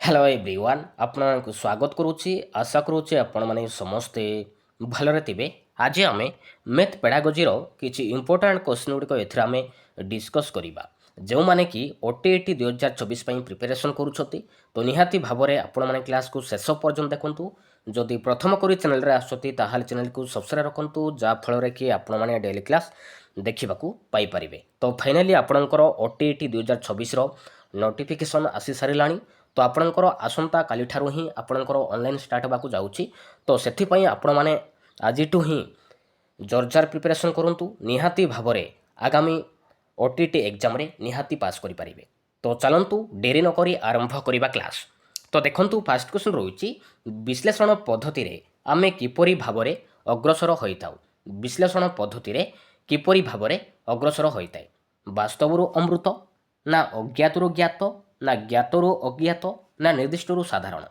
Hello everyone आपको स्वागत करुच्ची आशा करुच्ची आपण माने समस्ते भलरे थिबे। आज आमे मैथ पेडागोजी रो किछि इंपोर्टेंट क्वेश्चन गुड़िक एथरे आमे डिस्कस करिबा। जो माने कि ओटीईटी 2024 पई प्रिपरेशन करूछथि तो निहाती भाबरे आपण माने क्लास को शेष पर्यंत देखंतु। जदि प्रथम करी चैनल रे आछथि ताहाल चैनल को सब्सक्राइब रखंतु जा फल रे कि आपण माने डेली क्लास देखिबाकू पाई परिबे। तो फाइनली आपणकर ओटीईटी 2024 रो नोटिफिकेशन आसी सारिलाणी। तो आपणकर आसंता काली ठारू ही आपणकर ऑनलाइन स्टार्ट होबाकू जाउची। तो सेथिपई आपण माने आजिटू ही जोरजार प्रिपरेशन करंतु निहाती भाबरे आगामी ओटीटी एग्जाम रे निहाती पास करि परिबे। तो चलंतु डेरी न करी आरंभ करिबा क्लास। तो देखंतु फास्ट क्वेश्चन रहुची विश्लेषण पद्धति रे आमे किपरि भाबरे अग्रसर होइताउ। विश्लेषण पद्धति रे किपरि भाबरे अग्रसर होइताय। वास्तवरु अमृत ना अज्ञातरु ज्ञात ना ज्ञातरु अज्ञात ना निर्दिष्टरु साधारण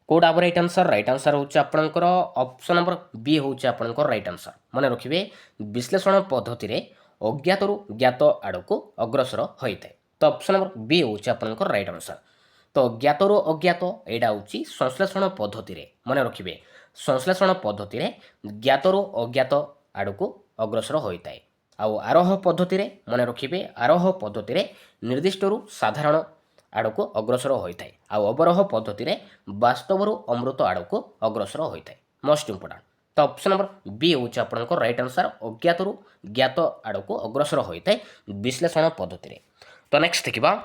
कोड आवर राइट आंसर होचे आपनकर ऑप्शन नंबर बी होचे आपनकर राइट आंसर। मन रखिबे विश्लेषण पद्धति रे अज्ञातरु ज्ञात आड़को अग्रसर होइताय। तो ऑप्शन नंबर बी होचे आपनकर राइट आंसर। तो ज्ञातरु अज्ञात एडा होची संश्लेषण पद्धति रे मन रखिबे संश्लेषण पद्धति रे ज्ञातरु अज्ञात आड़को अग्रसर होइताय। आउ आरोह पद्धति रे मन रखिबे आरोह पद्धति रे निर्दिष्टरु साधारण आड़को अग्रसर होइताय। आउ अवरोह पद्धति रे वास्तवरु अमृत आड़को अग्रसर होइताय। Most important. तो ऑप्शन नंबर बी होचे आपनकर राइट आंसर अज्ञातरु ज्ञात आड़को अग्रसर होइताय विश्लेषण पद्धति रे। तो नेक्स्ट देखिबा।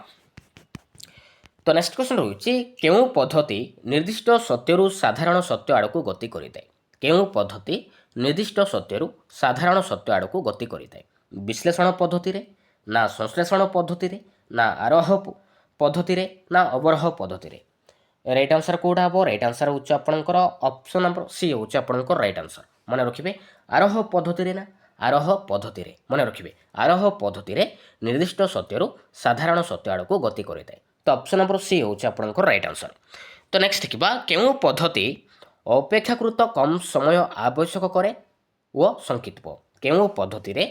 तो नेक्स्ट क्वेश्चन रहुची केउ पद्धति निर्दिष्ट सत्यरु साधारण सत्य आड़को गति करिताय। केउ पद्धति निर्दिष्ट सत्यरु साधारण सत्य आड़को गति करिताय। विश्लेषण पद्धति रे ना संश्लेषण पद्धति रे ना आरोह पद्धति रे ना अवरोह पद्धति रे। राइट आंसर कोड हबो राइट आंसर होचे आपनकर ऑप्शन नंबर सी होचे आपनकर राइट आंसर। मन रखिबे आरोह पद्धति रे ना आरोह पद्धति रे। मन रखिबे आरोह पद्धति रे निर्दिष्ट सत्यरु साधारण सत्य आड़को गति करिताय। तो ऑप्शन नंबर सी होचे आपनकर राइट आंसर। तो नेक्स्ट देखिबा केउ पद्धति अपेक्षाकृत कम समय आवश्यक करे व संकित्व। केउ पद्धति रे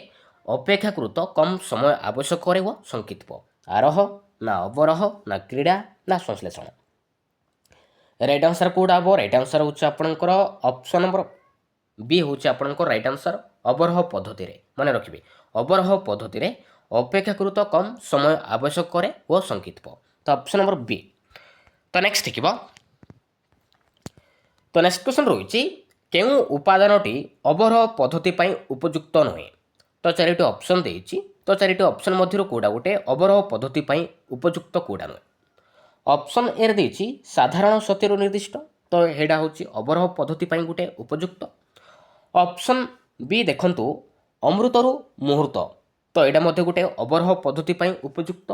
अपेक्षाकृत कम समय आवश्यक करे व संकित्व। आरोह ना अवरोह ना क्रीड़ा ना संश्लेषण। राइट आंसर कोड हबो राइट आंसर होचे आपनकर ऑप्शन नंबर बी होचे आपनकर राइट आंसर अवरोह पद्धति रे। मन रखिबे अवरोह पद्धति रे अपेक्षाकृत कम समय आवश्यक करे व संकित्व। तो ऑप्शन नंबर बी। तो नेक्स्ट देखिबो। तो नेक्स्ट क्वेश्चन रहुची केउ उपादानटी अवरोह पद्धति पई उपयुक्त नहे। तो चारिटी ऑप्शन देइची। तो चारिटी ऑप्शन मध्यरु कोडा गोटे अवरोह पद्धति पई उपयुक्त कोडा नहे। ऑप्शन ए रे देइची साधारण सत्यरु निर्दिष्ट। तो हेडा होची अवरोह पद्धति पई गोटे उपयुक्त। ऑप्शन बी देखंतु अमृतरु मुहूर्त। तो एडा मध्ये गोटे अवरोह पद्धति पई उपयुक्त।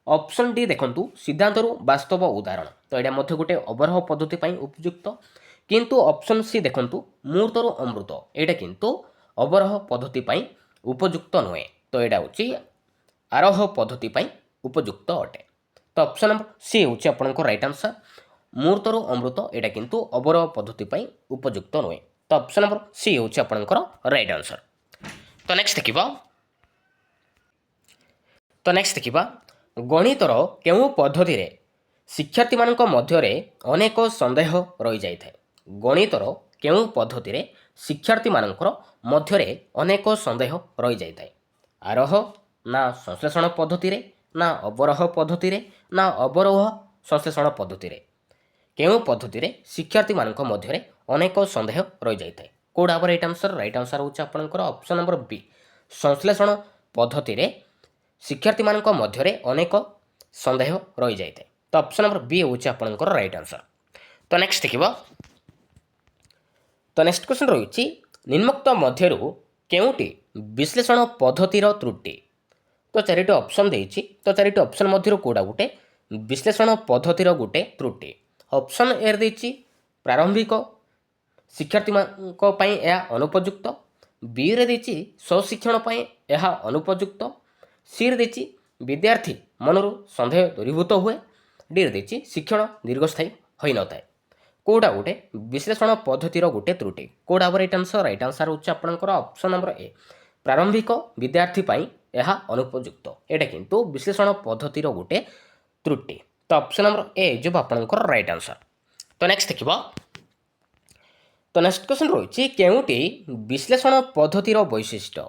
ऑप्शन डी देखंतु सिद्धांतरु वास्तव उदाहरण। तो एडा मध्ये गोटे अवरोह पद्धति पई उपयुक्त। किंतु ऑप्शन सी देखंतु मुहूर्तरु अमृत एटा किंतु अवरोह पद्धति पई उपयुक्त नहे। तो एडा होची आरोह पद्धति पई उपयुक्त अटे। तो ऑप्शन नंबर सी होची आपनको राइट आंसर मुहूर्तरु अमृत एटा किंतु अवरोह पद्धति पई उपयुक्त नहे। तो ऑप्शन नंबर सी होची आपनकर राइट आंसर। तो नेक्स्ट देखिबा। तो नेक्स्ट देखिबा गणितर केउ पद्धति रे शिक्षार्थी मानक मध्य रे अनेक संदेह रहि जाय थाए। गणितर केउ पद्धति रे शिक्षार्थी मानकर मध्य रे अनेक संदेह रहि जाय थाए। आरोह ना संश्लेषण पद्धति रे ना अवरोह पद्धति रे ना अवरोह संश्लेषण पद्धति रे। केउ पद्धति रे शिक्षार्थी मानक मध्य रे अनेक संदेह रहि जाय थाए। कोड आवर राइट आंसर होचे आपनकर ऑप्शन नंबर बी संश्लेषण पद्धति रे शिक्षार्थी मानक मध्य रे अनेक संदेह रहि जाय थाए। तो ऑप्शन नंबर बी होचे आपनकर राइट आंसर। तो नेक्स्ट देखिबो। तो नेक्स्ट क्वेश्चन रहुची निम्नोक्त मध्यरु केउटी विश्लेषण पद्धतिर त्रुटि। तो चारिटी ऑप्शन देइछि। तो चारिटी ऑप्शन मध्यरु कोडा गुटे विश्लेषण पद्धतिर गुटे त्रुटि। ऑप्शन ए रे देइछि प्रारंभिक शिक्षार्थी मानक पई एहा अनुपयुक्त। बी रे देइछि स्वशिक्षण पई एहा अनुपयुक्त। सी रे देइछि विद्यार्थी मनरु संदेह दूरीभूत हुए। डी रे देइछि शिक्षण दीर्घस्थायी होई नथाय। कोडा गोटे विश्लेषण पद्धतिर गोटे त्रुटि। कोडा राइट आंसर होचे आपनकर ऑप्शन नंबर ए प्रारंभिक विद्यार्थी पई एहा अनुपयुक्त। एटा किंतु विश्लेषण पद्धतिर गोटे त्रुटि। ତ ଅପସନ୍ ନମ୍ବର ଏ ଯିବ ଆପଣଙ୍କର ରାଇଟ୍ ଆନ୍ସର୍। ତ ନେକ୍ସଟ ଦେଖିବ, ତ ନେକ୍ସଟ କ୍ୱେଶ୍ଚନ୍ ରହିଛି କେଉଁଟି ବିଶ୍ଳେଷଣ ପଦ୍ଧତିର ବୈଶିଷ୍ଟ୍ୟ।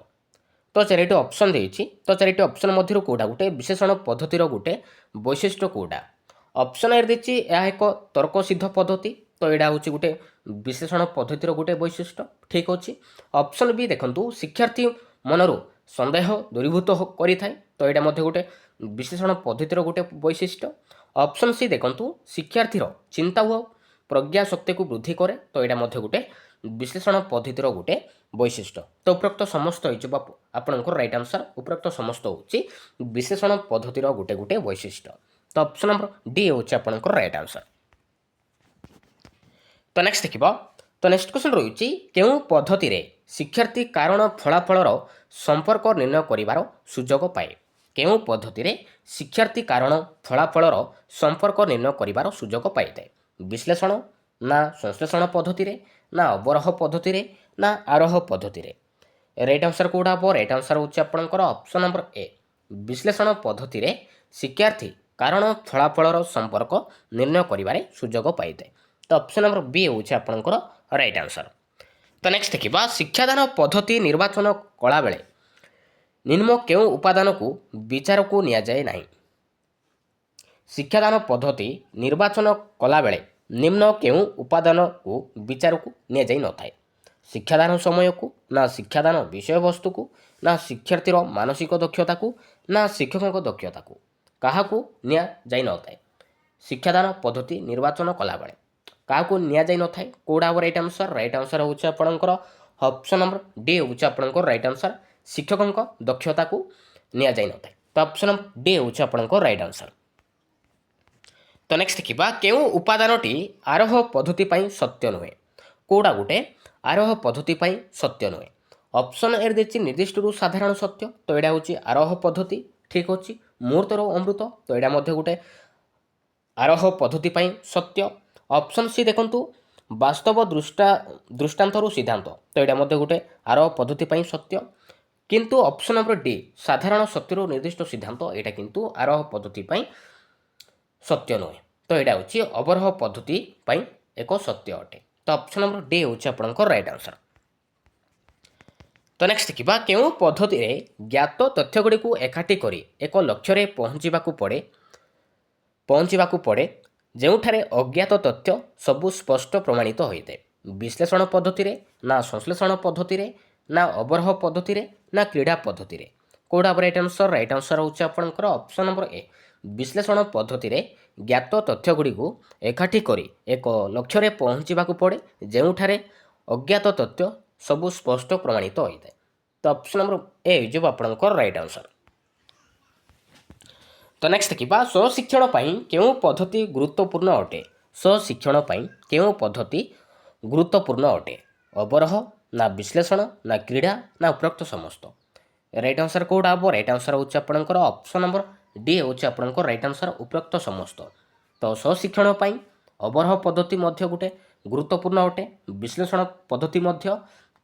ତ ଚାରିଟି ଅପସନ୍ ଦେଇଛି, ତ ଚାରିଟି ଅପସନ୍ ମଧ୍ୟରୁ କେଉଁଟା ଗୋଟେ ବିଶ୍ଳେଷଣ ପଦ୍ଧତିର ଗୋଟେ ବୈଶିଷ୍ଟ୍ୟ କେଉଁଟା। ଅପସନ୍ ଏ ଦେଇଛି ଏହା ଏକ ତର୍କସିଦ୍ଧ ପଦ୍ଧତି, ତ ଏଇଟା ହେଉଛି ଗୋଟେ ବିଶ୍ଳେଷଣ ପଦ୍ଧତିର ଗୋଟେ ବୈଶିଷ୍ଟ୍ୟ, ଠିକ୍ ଅଛି। ଅପସନ୍ ବି ଦେଖନ୍ତୁ ଶିକ୍ଷାର୍ଥୀ ମନରୁ ସନ୍ଦେହ ଦୂରୀଭୂତ କରିଥାଏ, ତ ଏଇଟା ମଧ୍ୟ ଗୋଟେ ବିଶ୍ଳେଷଣ ପଦ୍ଧତିର ଗୋଟେ ବୈଶିଷ୍ଟ୍ୟ। ଅପସନ୍ ସି ଦେଖନ୍ତୁ ଶିକ୍ଷାର୍ଥୀର ଚିନ୍ତା ଓ ପ୍ରଜ୍ଞା ଶକ୍ତିକୁ ବୃଦ୍ଧି କରେ, ତ ଏଇଟା ମଧ୍ୟ ଗୋଟେ ବିଶ୍ଳେଷଣ ପଦ୍ଧତିର ଗୋଟେ ବୈଶିଷ୍ଟ୍ୟ। ତ ଉପରୋକ୍ତ ସମସ୍ତ ହେଇଯିବ ଆପଣଙ୍କର ରାଇଟ୍ ଆନ୍ସର୍। ଉପରୋକ୍ତ ସମସ୍ତ ହେଉଛି ବିଶ୍ଳେଷଣ ପଦ୍ଧତିର ଗୋଟେ ଗୋଟେ ବୈଶିଷ୍ଟ୍ୟ। ତ ଅପସନ୍ ନମ୍ବର ଡି ହେଉଛି ଆପଣଙ୍କର ରାଇଟ୍ ଆନ୍ସର୍। ତ ନେକ୍ସଟ ଦେଖିବ, ତ ନେକ୍ସଟ କ୍ୱେଶ୍ଚନ୍ ରହିଛି କେଉଁ ପଦ୍ଧତିରେ ଶିକ୍ଷାର୍ଥୀ କାରଣ ଫଳାଫଳର ସମ୍ପର୍କ ନିର୍ଣ୍ଣୟ କରିବାର ସୁଯୋଗ ପାଏ। କେଉଁ ପଦ୍ଧତିରେ ଶିକ୍ଷାର୍ଥୀ କାରଣ ଫଳାଫଳର ସମ୍ପର୍କ ନିର୍ଣ୍ଣୟ କରିବାର ସୁଯୋଗ ପାଇଥାଏ। ବିଶ୍ଳେଷଣ ନା ସଂଶ୍ଳେଷଣ ପଦ୍ଧତିରେ, ନା ଅବରୋହ ପଦ୍ଧତିରେ, ନା ଆରୋହ ପଦ୍ଧତିରେ। ରାଇଟ୍ ଆନ୍ସର୍ କେଉଁଟା ହେବ? ରାଇଟ୍ ଆନ୍ସର୍ ହେଉଛି ଆପଣଙ୍କର ଅପସନ୍ ନମ୍ବର ଏ, ବିଶ୍ଳେଷଣ ପଦ୍ଧତିରେ ଶିକ୍ଷାର୍ଥୀ କାରଣ ଫଳାଫଳର ସମ୍ପର୍କ ନିର୍ଣ୍ଣୟ କରିବାରେ ସୁଯୋଗ ପାଇଥାଏ। ତ ଅପସନ୍ ନମ୍ବର ବି ହେଉଛି ଆପଣଙ୍କର ରାଇଟ୍ ଆନ୍ସର୍। ତ ନେକ୍ସଟ ଦେଖିବା, ଶିକ୍ଷାଦାନ ପଦ୍ଧତି ନିର୍ବାଚନ କଲାବେଳେ ନିମ୍ନ କେଉଁ ଉପାଦାନକୁ ବିଚାରକୁ ନିଆଯାଏ ନାହିଁ। ଶିକ୍ଷାଦାନ ପଦ୍ଧତି ନିର୍ବାଚନ କଲାବେଳେ ନିମ୍ନ କେଉଁ ଉପାଦାନକୁ ବିଚାରକୁ ନିଆଯାଇ ନଥାଏ। ଶିକ୍ଷାଦାନ ସମୟକୁ, ନା ଶିକ୍ଷାଦାନ ବିଷୟବସ୍ତୁକୁ, ନା ଶିକ୍ଷାର୍ଥୀର ମାନସିକ ଦକ୍ଷତାକୁ, ନା ଶିକ୍ଷକଙ୍କ ଦକ୍ଷତାକୁ। କାହାକୁ ନିଆଯାଇ ନଥାଏ ଶିକ୍ଷାଦାନ ପଦ୍ଧତି ନିର୍ବାଚନ କଲାବେଳେ? କାହାକୁ ନିଆଯାଇ ନଥାଏ? କେଉଁଟା ହେବ ରାଇଟ୍ ଆନ୍ସର୍? ରାଇଟ୍ ଆନ୍ସର୍ ହେଉଛି ଆପଣଙ୍କର ଅପସନ୍ ନମ୍ବର ଡି ହେଉଛି ଆପଣଙ୍କର ରାଇଟ୍ ଆନ୍ସର୍। ଶିକ୍ଷକଙ୍କ ଦକ୍ଷତାକୁ ନିଆଯାଇ ନଥାଏ। ତ ଅପସନ୍ ନମ୍ବର ଡି ହେଉଛି ଆପଣଙ୍କର ରାଇଟ୍ ଆନ୍ସର୍। ତ ନେକ୍ସଟ ଦେଖିବା, କେଉଁ ଉପାଦାନଟି ଆରୋହ ପଦ୍ଧତି ପାଇଁ ସତ୍ୟ ନୁହେଁ। କେଉଁଟା ଗୋଟେ ଆରୋହ ପଦ୍ଧତି ପାଇଁ ସତ୍ୟ ନୁହେଁ। ଅପସନ୍ ଏ ଦେଇଛି ନିର୍ଦ୍ଦିଷ୍ଟରୁ ସାଧାରଣ ସତ୍ୟ, ତ ଏଇଟା ହେଉଛି ଆରୋହ ପଦ୍ଧତି, ଠିକ୍ ଅଛି। ମୁହୂର୍ତ୍ତର ଅମୃତ, ତ ଏଇଟା ମଧ୍ୟ ଗୋଟେ ଆରୋହ ପଦ୍ଧତି ପାଇଁ ସତ୍ୟ। ଅପସନ୍ ସି ଦେଖନ୍ତୁ ବାସ୍ତବ ଦୃଷ୍ଟାନ୍ତରୁ ସିଦ୍ଧାନ୍ତ, ତ ଏଇଟା ମଧ୍ୟ ଗୋଟେ ଆରୋହ ପଦ୍ଧତି ପାଇଁ ସତ୍ୟ। କିନ୍ତୁ ଅପସନ୍ ନମ୍ବର ଡି ସାଧାରଣ ସତ୍ୟରୁ ନିର୍ଦ୍ଦିଷ୍ଟ ସିଦ୍ଧାନ୍ତ, ଏଇଟା କିନ୍ତୁ ଆରୋହ ପଦ୍ଧତି ପାଇଁ ସତ୍ୟ ନୁହେଁ। ତ ଏଇଟା ହେଉଛି ଅବରୋହ ପଦ୍ଧତି ପାଇଁ ଏକ ସତ୍ୟ ଅଟେ। ତ ଅପସନ୍ ନମ୍ବର ଡି ହେଉଛି ଆପଣଙ୍କର ରାଇଟ୍ ଆନ୍ସର୍। ତ ନେକ୍ସଟ ଦେଖିବା, କେଉଁ ପଦ୍ଧତିରେ ଜ୍ଞାତ ତଥ୍ୟଗୁଡ଼ିକୁ ଏକାଠି କରି ଏକ ଲକ୍ଷ୍ୟରେ ପହଞ୍ଚିବାକୁ ପଡ଼େ ଯେଉଁଠାରେ ଅଜ୍ଞାତ ତଥ୍ୟ ସବୁ ସ୍ପଷ୍ଟ ପ୍ରମାଣିତ ହୋଇଥାଏ। ବିଶ୍ଳେଷଣ ପଦ୍ଧତିରେ, ନା ସଂଶ୍ଳେଷଣ ପଦ୍ଧତିରେ, ନା ଅବରୋହ ପଦ୍ଧତିରେ, ନା କ୍ରୀଡ଼ା ପଦ୍ଧତିରେ। କେଉଁଟା ହେବ ରାଇଟ୍ ଆନ୍ସର୍? ରାଇଟ୍ ଆନ୍ସର୍ ହେଉଛି ଆପଣଙ୍କର ଅପସନ୍ ନମ୍ବର ଏ, ବିଶ୍ଳେଷଣ ପଦ୍ଧତିରେ ଜ୍ଞାତ ତଥ୍ୟଗୁଡ଼ିକୁ ଏକାଠି କରି ଏକ ଲକ୍ଷ୍ୟରେ ପହଞ୍ଚିବାକୁ ପଡ଼େ ଯେଉଁଠାରେ ଅଜ୍ଞାତ ତଥ୍ୟ ସବୁ ସ୍ପଷ୍ଟ ପ୍ରମାଣିତ ହୋଇଥାଏ। ତ ଅପସନ୍ ନମ୍ବର ଏ ହେଇଯିବ ଆପଣଙ୍କର ରାଇଟ୍ ଆନ୍ସର୍। ତ ନେକ୍ସଟ ଦେଖିବା, ସ୍ୱଶିକ୍ଷଣ ପାଇଁ କେଉଁ ପଦ୍ଧତି ଗୁରୁତ୍ୱପୂର୍ଣ୍ଣ ଅଟେ। ସ୍ୱଶିକ୍ଷଣ ପାଇଁ କେଉଁ ପଦ୍ଧତି ଗୁରୁତ୍ୱପୂର୍ଣ୍ଣ ଅଟେ। ଅବରୋହ, ନା ବିଶ୍ଳେଷଣ, ନା କ୍ରୀଡ଼ା, ନା ଉପରୋକ୍ତ ସମସ୍ତ। ରାଇଟ୍ ଆନ୍ସର୍ କେଉଁଟା ହେବ? ରାଇଟ୍ ଆନ୍ସର୍ ହେଉଛି ଆପଣଙ୍କର ଅପସନ୍ ନମ୍ବର ଡି ହେଉଛି ଆପଣଙ୍କର ରାଇଟ୍ ଆନ୍ସର୍, ଉପରୋକ୍ତ ସମସ୍ତ। ତ ସ୍ୱଶିକ୍ଷଣ ପାଇଁ ଅବରୋହ ପଦ୍ଧତି ମଧ୍ୟ ଗୋଟେ ଗୁରୁତ୍ୱପୂର୍ଣ୍ଣ ଅଟେ, ବିଶ୍ଳେଷଣ ପଦ୍ଧତି ମଧ୍ୟ,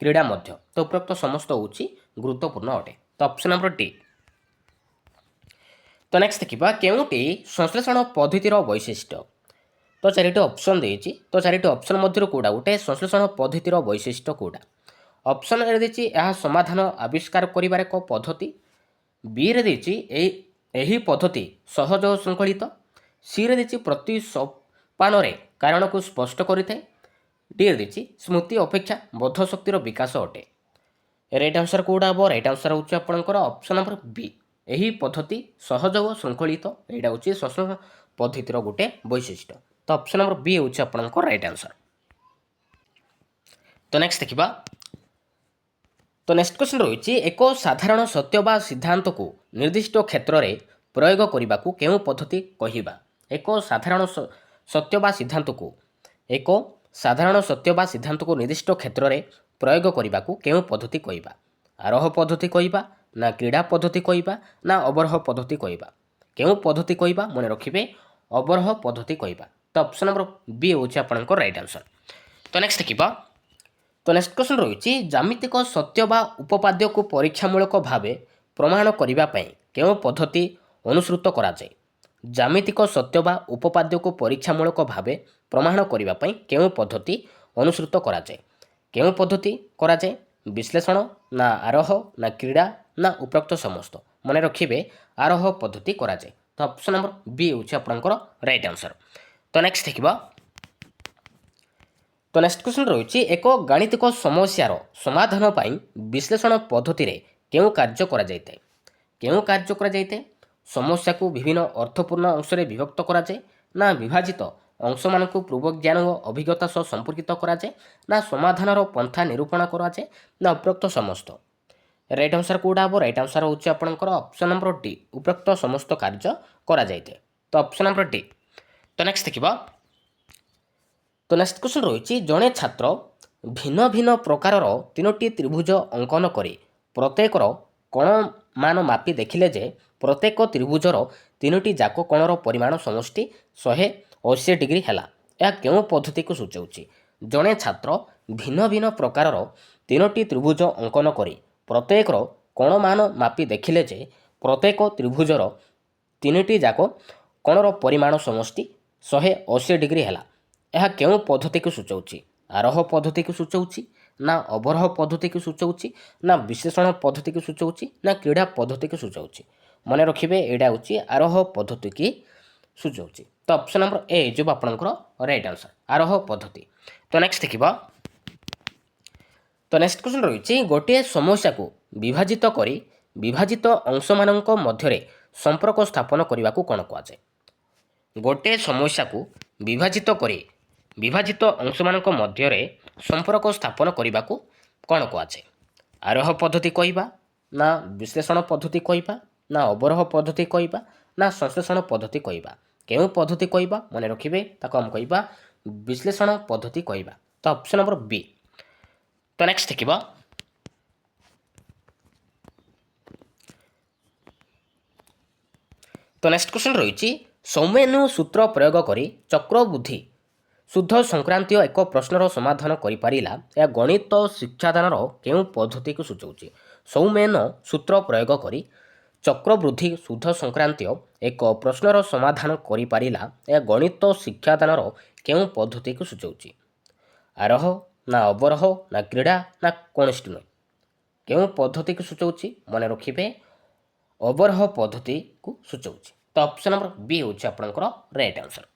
କ୍ରୀଡ଼ା ମଧ୍ୟ। ତ ଉପରୋକ୍ତ ସମସ୍ତ ହେଉଛି ଗୁରୁତ୍ୱପୂର୍ଣ୍ଣ ଅଟେ। ତ ଅପସନ୍ ନମ୍ବର ଡି। ତ ନେକ୍ସଟ ଦେଖିବା, କେଉଁଟି ସଂଶ୍ଳେଷଣ ପଦ୍ଧତିର ବୈଶିଷ୍ଟ୍ୟ। ତ ଚାରିଟି ଅପସନ୍ ଦେଇଛି, ତ ଚାରିଟି ଅପସନ୍ ମଧ୍ୟରୁ କେଉଁଟା ଗୋଟେ ସଂଶ୍ଳେଷଣ ପଦ୍ଧତିର ବୈଶିଷ୍ଟ୍ୟ କେଉଁଟା। ଅପସନ୍ ଏ ଦେଇଛି ଏହା ସମାଧାନ ଆବିଷ୍କାର କରିବାର ଏକ ପଦ୍ଧତି। ବିରେ ଦେଇଛି ଏହି ପଦ୍ଧତି ସହଜ ଓ ଶୃଙ୍ଖଳିତ। ସିରେ ଦେଇଛି ପ୍ରତି ସୋପାନରେ କାରଣକୁ ସ୍ପଷ୍ଟ କରିଥାଏ। ଡିରେ ଦେଇଛି ସ୍ମୃତି ଅପେକ୍ଷା ବୋଧ ଶକ୍ତିର ବିକାଶ ଅଟେ। ରାଇଟ୍ ଆନ୍ସର୍ କେଉଁଟା ହେବ? ରାଇଟ୍ ଆନ୍ସର୍ ହେଉଛି ଆପଣଙ୍କର ଅପସନ୍ ନମ୍ବର ବି, ଏହି ପଦ୍ଧତି ସହଜ ଓ ଶୃଙ୍ଖଳିତ। ଏଇଟା ହେଉଛି ସଂଶ୍ଳେଷଣ ପଦ୍ଧତିର ଗୋଟେ ବୈଶିଷ୍ଟ୍ୟ। ତ ଅପସନ୍ ନମ୍ବର ବି ହେଉଛି ଆପଣଙ୍କ ରାଇଟ୍ ଆନ୍ସର୍। ତ ନେକ୍ସଟ ଦେଖିବା, ତ ନେକ୍ସଟ କ୍ୱେଶ୍ଚନ୍ ରହିଛି ଏକ ସାଧାରଣ ସତ୍ୟ ବା ସିଦ୍ଧାନ୍ତକୁ ନିର୍ଦ୍ଦିଷ୍ଟ କ୍ଷେତ୍ରରେ ପ୍ରୟୋଗ କରିବାକୁ କେଉଁ ପଦ୍ଧତି କହିବା। ଏକ ସାଧାରଣ ସତ୍ୟ ବା ସିଦ୍ଧାନ୍ତକୁ ନିର୍ଦ୍ଦିଷ୍ଟ କ୍ଷେତ୍ରରେ ପ୍ରୟୋଗ କରିବାକୁ କେଉଁ ପଦ୍ଧତି କହିବା। ଆରୋହ ପଦ୍ଧତି କହିବା, ନା କ୍ରୀଡ଼ା ପଦ୍ଧତି କହିବା, ନା ଅବରୋହ ପଦ୍ଧତି କହିବା। କେଉଁ ପଦ୍ଧତି କହିବା? ମନେ ରଖିବେ, ଅବରୋହ ପଦ୍ଧତି କହିବା। ତ ଅପସନ୍ ନମ୍ବର ବି ହେଉଛି ଆପଣଙ୍କର ରାଇଟ୍ ଆନ୍ସର୍। ତ ନେକ୍ସଟ ଦେଖିବା, ତ ନେକ୍ସଟ କ୍ୱେଶ୍ଚନ୍ ରହିଛି ଜ୍ୟାମିତିକ ସତ୍ୟ ବା ଉପପାଦ୍ୟକୁ ପରୀକ୍ଷାମୂଳକ ଭାବେ ପ୍ରମାଣ କରିବା ପାଇଁ କେଉଁ ପଦ୍ଧତି ଅନୁସୃତ କରାଯାଏ। ଜ୍ୟାମିତିକ ସତ୍ୟ ବା ଉପପାଦ୍ୟକୁ ପରୀକ୍ଷାମୂଳକ ଭାବେ ପ୍ରମାଣ କରିବା ପାଇଁ କେଉଁ ପଦ୍ଧତି ଅନୁସୃତ କରାଯାଏ? କେଉଁ ପଦ୍ଧତି କରାଯାଏ? ବିଶ୍ଳେଷଣ ନା ଆରୋହ ନା କ୍ରୀଡ଼ା ନା ଉପରୋକ୍ତ ସମସ୍ତ? ମନେ ରଖିବେ ଆରୋହ ପଦ୍ଧତି କରାଯାଏ। ତ ଅପସନ୍ ନମ୍ବର ବି ହେଉଛି ଆପଣଙ୍କର ରାଇଟ୍ ଆନ୍ସର୍। ତ ନେକ୍ସଟ ଦେଖିବା। ତ ନେକ୍ସଟ କ୍ୱେଶ୍ଚନ୍ ରହିଛି ଏକ ଗାଣିତିକ ସମସ୍ୟାର ସମାଧାନ ପାଇଁ ବିଶ୍ଳେଷଣ ପଦ୍ଧତିରେ କେଉଁ କାର୍ଯ୍ୟ କରାଯାଇଥାଏ? କେଉଁ କାର୍ଯ୍ୟ କରାଯାଇଥାଏ? ସମସ୍ୟାକୁ ବିଭିନ୍ନ ଅର୍ଥପୂର୍ଣ୍ଣ ଅଂଶରେ ବିଭକ୍ତ କରାଯାଏ ନା ବିଭାଜିତ ଅଂଶମାନଙ୍କୁ ପୂର୍ବ ଜ୍ଞାନ ଓ ଅଭିଜ୍ଞତା ସହ ସମ୍ପର୍କିତ କରାଯାଏ ନା ସମାଧାନର ପନ୍ଥା ନିରୂପଣ କରାଯାଏ ନା ଉପରୋକ୍ତ ସମସ୍ତ? ରାଇଟ୍ ଆନ୍ସର୍ କେଉଁଟା ହେବ? ରାଇଟ୍ ଆନ୍ସର୍ ହେଉଛି ଆପଣଙ୍କର ଅପସନ୍ ନମ୍ବର ଡି, ଉପରୋକ୍ତ ସମସ୍ତ କାର୍ଯ୍ୟ କରାଯାଇଥାଏ। ତ ଅପସନ୍ ନମ୍ବର ଡି। ତ ନେକ୍ସଟ ଦେଖିବା। ତ ନେକ୍ସଟ କ୍ୱେଶ୍ଚନ୍ ରହିଛି ଜଣେ ଛାତ୍ର ଭିନ୍ନ ଭିନ୍ନ ପ୍ରକାରର ତିନୋଟି ତ୍ରିଭୁଜ ଅଙ୍କନ କରି ପ୍ରତ୍ୟେକର କୋଣମାନ ମାପି ଦେଖିଲେ ଯେ ପ୍ରତ୍ୟେକ ତ୍ରିଭୁଜର ତିନୋଟି ଯାକ କୋଣର ପରିମାଣ ସମଷ୍ଟି 180 ଡିଗ୍ରୀ ହେଲା। ଏହା କେଉଁ ପଦ୍ଧତିକୁ ସୂଚାଉଛି? ଜଣେ ଛାତ୍ର ଭିନ୍ନ ଭିନ୍ନ ପ୍ରକାରର ତିନୋଟି ତ୍ରିଭୁଜ ଅଙ୍କନ କରି ପ୍ରତ୍ୟେକର କୋଣମାନ ମାପି ଦେଖିଲେ ଯେ ପ୍ରତ୍ୟେକ ତ୍ରିଭୁଜର ତିନୋଟି ଯାକ କୋଣର ପରିମାଣ ସମଷ୍ଟି 180 ଡିଗ୍ରୀ ହେଲା। ଏହା କେଉଁ ପଦ୍ଧତିକୁ ସୂଚାଉଛି? ଆରୋହ ପଦ୍ଧତିକୁ ସୂଚାଉଛି ନା ଅବରୋହ ପଦ୍ଧତିକୁ ସୂଚାଉଛି ନା ବିଶ୍ଳେଷଣ ପଦ୍ଧତିକୁ ସୂଚାଉଛି ନା କ୍ରୀଡ଼ା ପଦ୍ଧତିକୁ ସୂଚାଉଛି? ମନେ ରଖିବେ ଏଇଟା ହେଉଛି ଆରୋହ ପଦ୍ଧତିକି ସୂଚାଉଛି। ତ ଅପସନ୍ ନମ୍ବର ଏ ହେଇଯିବ ଆପଣଙ୍କର ରାଇଟ୍ ଆନ୍ସର୍, ଆରୋହ ପଦ୍ଧତି। ତ ନେକ୍ସଟ ଦେଖିବା। ତ ନେକ୍ସଟ କ୍ୱେଶ୍ଚନ୍ ରହିଛି ଗୋଟିଏ ସମସ୍ୟାକୁ ବିଭାଜିତ କରି ବିଭାଜିତ ଅଂଶମାନଙ୍କ ମଧ୍ୟରେ ସମ୍ପର୍କ ସ୍ଥାପନ କରିବାକୁ କ'ଣ କୁହାଯାଏ? ଗୋଟିଏ ସମସ୍ୟାକୁ ବିଭାଜିତ କରି ବିଭାଜିତ ଅଂଶମାନଙ୍କ ମଧ୍ୟରେ ସମ୍ପର୍କ ସ୍ଥାପନ କରିବାକୁ କ'ଣ କୁହାଯାଏ? ଆରୋହ ପଦ୍ଧତି କହିବା ନା ବିଶ୍ଳେଷଣ ପଦ୍ଧତି କହିବା ନା ଅବରୋହ ପଦ୍ଧତି କହିବା ନା ସଂଶ୍ଳେଷଣ ପଦ୍ଧତି କହିବା? କେଉଁ ପଦ୍ଧତି କହିବା? ମନେ ରଖିବେ ତାକୁ ଆମେ କହିବା ବିଶ୍ଳେଷଣ ପଦ୍ଧତି କହିବା। ତ ଅପସନ୍ ନମ୍ବର ବି। ତ ନେକ୍ସଟ ଦେଖିବା। ତ ନେକ୍ସଟ କ୍ୱେଶ୍ଚନ୍ ରହିଛି ସୌମେନୁ ସୂତ୍ର ପ୍ରୟୋଗ କରି ଚକ୍ରବୃଦ୍ଧି ସୁଧ ସଂକ୍ରାନ୍ତୀୟ ଏକ ପ୍ରଶ୍ନର ସମାଧାନ କରିପାରିଲା। ଏହା ଗଣିତ ଶିକ୍ଷାଦାନର କେଉଁ ପଦ୍ଧତିକୁ ସୂଚାଉଛି? ସୌମେନ ସୂତ୍ର ପ୍ରୟୋଗ କରି ଚକ୍ରବୃଦ୍ଧି ସୁଧ ସଂକ୍ରାନ୍ତୀୟ ଏକ ପ୍ରଶ୍ନର ସମାଧାନ କରିପାରିଲା। ଏହା ଗଣିତ ଶିକ୍ଷାଦାନର କେଉଁ ପଦ୍ଧତିକୁ ସୂଚାଉଛି? ଆରୋହ ନା ଅବରୋହ ନା କ୍ରୀଡ଼ା ନା କୌଣସି ନୁହେଁ? କେଉଁ ପଦ୍ଧତିକୁ ସୂଚାଉଛି? ମନେ ରଖିବେ ଅବରୋହ ପଦ୍ଧତିକୁ ସୂଚାଉଛି। ତ ଅପସନ୍ ନମ୍ବର ବି ହେଉଛି ଆପଣଙ୍କର ରାଇଟ୍ ଆନ୍ସର୍।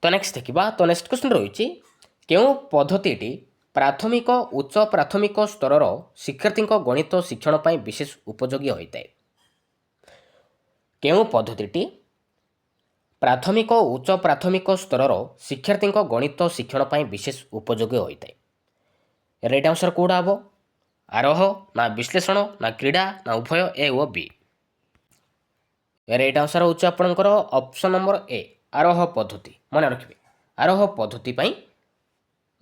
ତ ନେକ୍ସଟ ଦେଖିବା। ତ ନେକ୍ସଟ କ୍ୱେଶ୍ଚନ୍ ରହିଛି କେଉଁ ପଦ୍ଧତିଟି ପ୍ରାଥମିକ ଉଚ୍ଚ ପ୍ରାଥମିକ ସ୍ତରର ଶିକ୍ଷାର୍ଥୀଙ୍କ ଗଣିତ ଶିକ୍ଷଣ ପାଇଁ ବିଶେଷ ଉପଯୋଗୀ ହୋଇଥାଏ? କେଉଁ ପଦ୍ଧତିଟି ପ୍ରାଥମିକ ଓ ଉଚ୍ଚ ପ୍ରାଥମିକ ସ୍ତରର ଶିକ୍ଷାର୍ଥୀଙ୍କ ଗଣିତ ଶିକ୍ଷଣ ପାଇଁ ବିଶେଷ ଉପଯୋଗୀ ହୋଇଥାଏ? ରାଇଟ୍ ଆନ୍ସର୍ କେଉଁଟା ହେବ? ଆରୋହ ନା ବିଶ୍ଳେଷଣ ନା କ୍ରୀଡ଼ା ନା ଉଭୟ ଏ ଓ ବି? ରାଇଟ୍ ଆନ୍ସର୍ ହେଉଛି ଆପଣଙ୍କର ଅପସନ୍ ନମ୍ବର ଏ, ଆରୋହ ପଦ୍ଧତି। ମନେ ରଖିବେ ଆରୋହ ପଦ୍ଧତି ପାଇଁ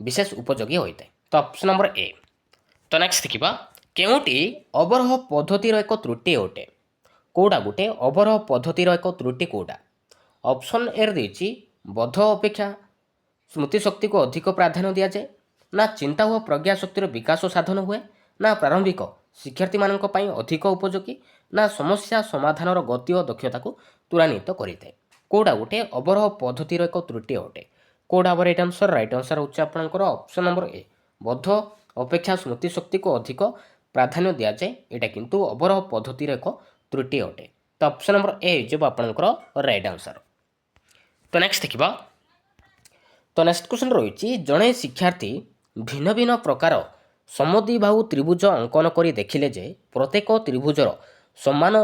ବିଶେଷ ଉପଯୋଗୀ ହୋଇଥାଏ। ତ ଅପସନ୍ ନମ୍ବର ଏ। ତ ନେକ୍ସଟ ଦେଖିବା କେଉଁଟି ଅବରୋହ ପଦ୍ଧତିର ଏକ ତ୍ରୁଟି ଅଟେ? କେଉଁଟା ଗୋଟେ ଅବରୋହ ପଦ୍ଧତିର ଏକ ତ୍ରୁଟି କେଉଁଟା? ଅପସନ୍ ଏରେ ଦେଇଛି ବୋଧ ଅପେକ୍ଷା ସ୍ମୃତି ଶକ୍ତିକୁ ଅଧିକ ପ୍ରାଧାନ୍ୟ ଦିଆଯାଏ ନା ଚିନ୍ତା ଓ ପ୍ରଜ୍ଞା ଶକ୍ତିର ବିକାଶ ସାଧନ ହୁଏ ନା ପ୍ରାରମ୍ଭିକ ଶିକ୍ଷାର୍ଥୀମାନଙ୍କ ପାଇଁ ଅଧିକ ଉପଯୋଗୀ ନା ସମସ୍ୟା ସମାଧାନର ଗତି ଓ ଦକ୍ଷତାକୁ ତ୍ୱରାନ୍ୱିତ କରିଥାଏ? କେଉଁଟା ଗୋଟେ ଅବରୋହ ପଦ୍ଧତିର ଏକ ତ୍ରୁଟି ଅଟେ? କେଉଁଟା ହେବ ରାଇଟ୍ ଆନ୍ସର୍? ରାଇଟ୍ ଆନ୍ସର୍ ହେଉଛି ଆପଣଙ୍କର ଅପସନ୍ ନମ୍ବର ଏ, ବୋଧ ଅପେକ୍ଷା ସ୍ମୃତି ଶକ୍ତିକୁ ଅଧିକ ପ୍ରାଧାନ୍ୟ ଦିଆଯାଏ। ଏଇଟା କିନ୍ତୁ ଅବରୋହ ପଦ୍ଧତିର ଏକ ତ୍ରୁଟି ଅଟେ। ତ ଅପସନ୍ ନମ୍ବର ଏ ହେଇଯିବ ଆପଣଙ୍କର ରାଇଟ୍ ଆନ୍ସର୍। ତ ନେକ୍ସଟ ଦେଖିବା। ତ ନେକ୍ସଟ କ୍ୱେଶ୍ଚନ୍ ରହିଛି ଜଣେ ଶିକ୍ଷାର୍ଥୀ ଭିନ୍ନ ଭିନ୍ନ ପ୍ରକାର ସମଦ୍ୱିବାହୁ ତ୍ରିଭୁଜ ଅଙ୍କନ କରି ଦେଖିଲେ ଯେ ପ୍ରତ୍ୟେକ ତ୍ରିଭୁଜର ସମାନ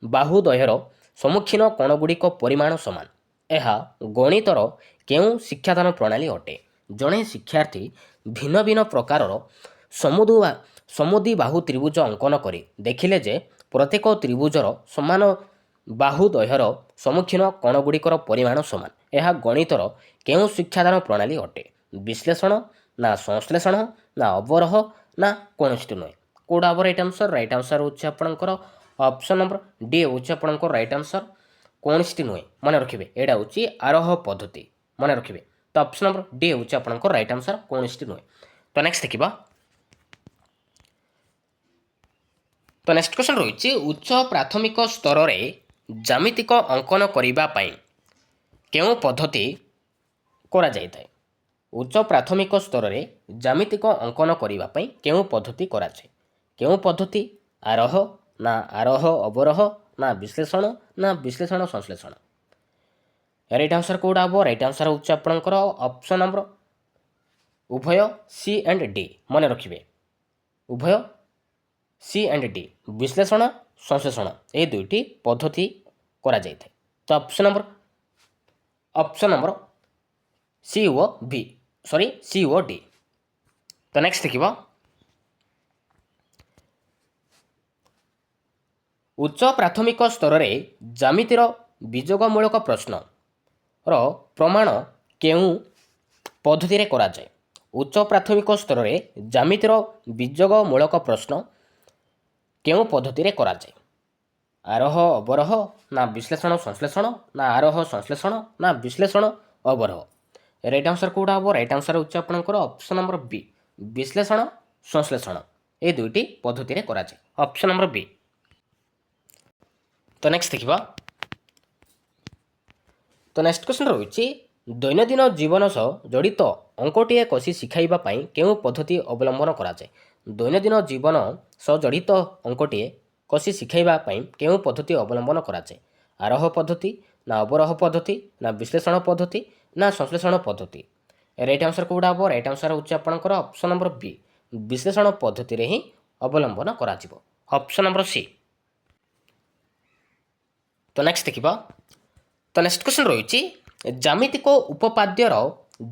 ବାହୁଦ୍ୱୟର ସମ୍ମୁଖୀନ କୋଣଗୁଡ଼ିକ ପରିମାଣ ସମାନ। ଏହା ଗଣିତର କେଉଁ ଶିକ୍ଷାଦାନ ପ୍ରଣାଳୀ ଅଟେ? ଜଣେ ଶିକ୍ଷାର୍ଥୀ ଭିନ୍ନ ଭିନ୍ନ ପ୍ରକାରର ସମଦ୍ୱିବାହୁ ତ୍ରିଭୁଜ ଅଙ୍କନ କରି ଦେଖିଲେ ଯେ ପ୍ରତ୍ୟେକ ତ୍ରିଭୁଜର ସମାନ ବାହୁଦ୍ୱୟର ସମ୍ମୁଖୀନ କୋଣଗୁଡ଼ିକର ପରିମାଣ ସମାନ। ଏହା ଗଣିତର କେଉଁ ଶିକ୍ଷାଦାନ ପ୍ରଣାଳୀ ଅଟେ? ବିଶ୍ଳେଷଣ ନା ସଂଶ୍ଳେଷଣ ନା ଅବରୋହ ନା କୌଣସି ନୁହେଁ? କେଉଁଟା ହେବ ରାଇଟ୍ ଆନ୍ସର୍? ରାଇଟ୍ ଆନ୍ସର୍ ହେଉଛି ଆପଣଙ୍କର ଅପସନ୍ ନମ୍ବର ଡି ହେଉଛି ଆପଣଙ୍କର ରାଇଟ୍ ଆନ୍ସର୍, କୌଣସି ନୁହେଁ। ମନେ ରଖିବେ ଏଇଟା ହେଉଛି ଆରୋହ ପଦ୍ଧତି। ମନେ ରଖିବେ ତ ଅପସନ୍ ନମ୍ବର ଡି ହେଉଛି ଆପଣଙ୍କର ରାଇଟ୍ ଆନ୍ସର୍, କୌଣସି ନୁହେଁ। ତ ନେକ୍ସଟ ଦେଖିବା। ତ ନେକ୍ସଟ କ୍ୱେଶ୍ଚନ୍ ରହିଛି ଉଚ୍ଚ ପ୍ରାଥମିକ ସ୍ତରରେ ଜ୍ୟାମିତିକ ଅଙ୍କନ କରିବା ପାଇଁ କେଉଁ ପଦ୍ଧତି କରାଯାଇଥାଏ? ଉଚ୍ଚ ପ୍ରାଥମିକ ସ୍ତରରେ ଜ୍ୟାମିତିକ ଅଙ୍କନ କରିବା ପାଇଁ କେଉଁ ପଦ୍ଧତି କରାଯାଏ? କେଉଁ ପଦ୍ଧତି? ଆରୋହ ନା ଆରୋହ ଅବରୋହ ନା ବିଶ୍ଳେଷଣ ସଂଶ୍ଳେଷଣ? ରାଇଟ୍ ଆନ୍ସର୍ କେଉଁଟା ହେବ? ରାଇଟ୍ ଆନ୍ସର୍ ହେଉଛି ଆପଣଙ୍କର ଅପସନ୍ ନମ୍ବର ଉଭୟ ସି ଆଣ୍ଡ ଡି। ମନେ ରଖିବେ, ଉଭୟ ସି ଆଣ୍ଡ ଡି, ବିଶ୍ଳେଷଣ ସଂଶ୍ଳେଷଣ ଏହି ଦୁଇଟି ପଦ୍ଧତି କରାଯାଇଥାଏ। ତ ଅପସନ୍ ନମ୍ବର ସି ଓ ଭି, ସି ଓ ଡି। ତ ନେକ୍ସଟ ଦେଖିବ, ଉଚ୍ଚ ପ୍ରାଥମିକ ସ୍ତରରେ ଜ୍ୟାମିତିର ବିଯୋଗମୂଳକ ପ୍ରଶ୍ନର ପ୍ରମାଣ କେଉଁ ପଦ୍ଧତିରେ କରାଯାଏ? ଉଚ୍ଚ ପ୍ରାଥମିକ ସ୍ତରରେ ଜ୍ୟାମିତିର ବିଯୋଗମୂଳକ ପ୍ରଶ୍ନ କେଉଁ ପଦ୍ଧତିରେ କରାଯାଏ? ଆରୋହ ଅବରୋହ ନା ବିଶ୍ଳେଷଣ ସଂଶ୍ଳେଷଣ ନା ଆରୋହ ସଂଶ୍ଳେଷଣ ନା ବିଶ୍ଳେଷଣ ଅବରୋହ? ରାଇଟ୍ ଆନ୍ସର୍ କେଉଁଟା ହେବ? ରାଇଟ୍ ଆନ୍ସର୍ ହେଉଛି ଆପଣଙ୍କର ଅପସନ୍ ନମ୍ବର ବି, ବିଶ୍ଳେଷଣ ସଂଶ୍ଳେଷଣ এই দুইটি পদ্ধতিরে କରାଯାଏ। ଅପସନ୍ ନମ୍ବର ବି। ତ ନେକ୍ସଟ ଦେଖିବା, ତ ନେକ୍ସଟ କ୍ୱେଶ୍ଚନ୍ ରହୁଛି, ଦୈନନ୍ଦିନ ଜୀବନ ସହ ଜଡ଼ିତ ଅଙ୍କଟିଏ କଷି ଶିଖାଇବା ପାଇଁ କେଉଁ ପଦ୍ଧତି ଅବଲମ୍ବନ କରାଯାଏ? ଦୈନନ୍ଦିନ ଜୀବନ ସହ ଜଡ଼ିତ ଅଙ୍କଟିଏ କଷି ଶିଖାଇବା ପାଇଁ କେଉଁ ପଦ୍ଧତି ଅବଲମ୍ବନ କରାଯାଏ? ଆରୋହ ପଦ୍ଧତି ନା ଅବରୋହ ପଦ୍ଧତି ନା ବିଶ୍ଳେଷଣ ପଦ୍ଧତି ନା ସଂଶ୍ଳେଷଣ ପଦ୍ଧତି? ରାଇଟ୍ ଆନ୍ସର୍ କେଉଁଟା ହେବ? ରାଇଟ୍ ଆନ୍ସର୍ ହେଉଛି ଆପଣଙ୍କର ଅପସନ୍ ନମ୍ବର ବି, ବିଶ୍ଳେଷଣ ପଦ୍ଧତିରେ ହିଁ ଅବଲମ୍ବନ କରାଯିବ। Option number C. ତ ନେକ୍ସଟ ଦେଖିବା, ତ ନେକ୍ସଟ କ୍ୱେଶ୍ଚନ୍ ରହିଛି, ଜ୍ୟାମିତିକ ଉପପାଦ୍ୟର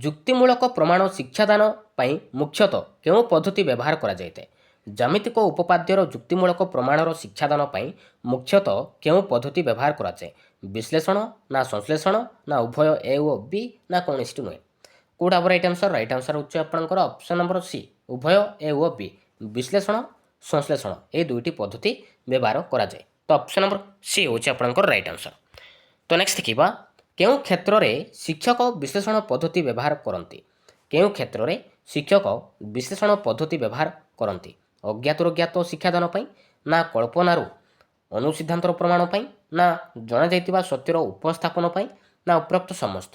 ଯୁକ୍ତିମୂଳକ ପ୍ରମାଣ ଶିକ୍ଷାଦାନ ପାଇଁ ମୁଖ୍ୟତଃ କେଉଁ ପଦ୍ଧତି ବ୍ୟବହାର କରାଯାଇଥାଏ? ଜ୍ୟାମିତିକ ଉପପାଦ୍ୟର ଯୁକ୍ତିମୂଳକ ପ୍ରମାଣର ଶିକ୍ଷାଦାନ ପାଇଁ ମୁଖ୍ୟତଃ କେଉଁ ପଦ୍ଧତି ବ୍ୟବହାର କରାଯାଏ? ବିଶ୍ଳେଷଣ ନା ସଂଶ୍ଳେଷଣ ନା ଉଭୟ ଏ ଓ ବି ନା କୌଣସି ନୁହେଁ? କେଉଁଟା ହେବ ରାଇଟ୍ ଆନ୍ସର୍? ରାଇଟ୍ ଆନ୍ସର୍ ହେଉଛି ଆପଣଙ୍କର ଅପସନ୍ ନମ୍ବର ସି, ଉଭୟ ଏ ଓ ବି, ବିଶ୍ଳେଷଣ ସଂଶ୍ଳେଷଣ এই দুইটি পদ্ধতি ব্যবহার করা যায়। তো অপশন নম্বর সি হচ্ছে আপনার রাইট আনসর। তো নেক্সট দেখিবা, কেউঁ ক্ষেত্রে শিক্ষক বিশ্লেষণ পদ্ধতি ব্যবহার করতে? কেউঁ ক্ষেত্রে শিক্ষক বিশ্লেষণ পদ্ধতি ব্যবহার করতে? অজ্ঞাতর জ্ঞাত শিক্ষাদান পাই না কল্পনার অনুসিদ্ধান্তর প্রমাণ পাই না জনাযাইতিবা সত্যর উপস্থাপন পাই না উপরোক্ত সমস্ত?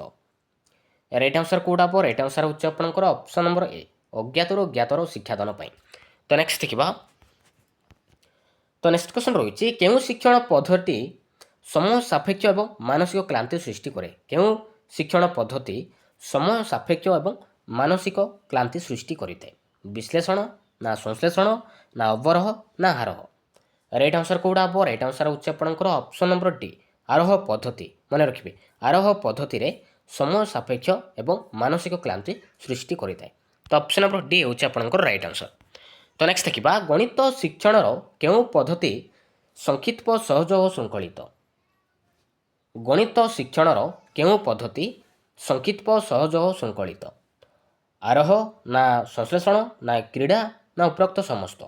রাইট আনসর কোডা হব? রাইট আনসর হচ্ছে আপনার অপশন নম্বর এ, অজ্ঞাতর জ্ঞাতর শিক্ষাদান পাই। তো নেক্সট দেখিবা, তো নেক্সট क्वेश्चन রয়েছে, কেউঁ শিক্ষণ পদ্ধতি সময় সাপেক্ষ এবং মানসিক ক্লান্তি সৃষ্টি করে? কেউঁ শিক্ষণ পদ্ধতি সময় সাপেক্ষ এবং মানসিক ক্লান্তি সৃষ্টি করিଥାଏ? বিশ্লেষণ না সংশ্লেষণ না অবରୋହ না আরোহ? রাইট আনসর কোউটা হব? রাইট আনসর হচ্ছে আপনার অপশন নম্বর ডি, আরোহ পদ্ধতি। মনে রাখবে, আরোহ পদ্ধতিরে সময় সাপেক্ষ এবং মানসিক ক্লান্তি সৃষ্টি করিଥାଏ। তো অপশন নম্বর ডি হচ্ছে আপনার রাইট আনসর। তো নেক্সট ଦେଖିବା, ଗଣିତ ଶିକ୍ଷଣର କେଉଁ ପଦ୍ଧତି ସଂକ୍ଷିପ୍ତ ସହଜ ଓ ଶୃଙ୍ଖଳିତ? ଗଣିତ ଶିକ୍ଷଣର କେଉଁ ପଦ୍ଧତି ସଂକ୍ଷିପ୍ତ ସହଜ ଓ ଶୃଙ୍ଖଳିତ? ଆରୋହ ନା ସଂଶ୍ଳେଷଣ ନା କ୍ରୀଡ଼ା ନା ଉପରୋକ୍ତ ସମସ୍ତ?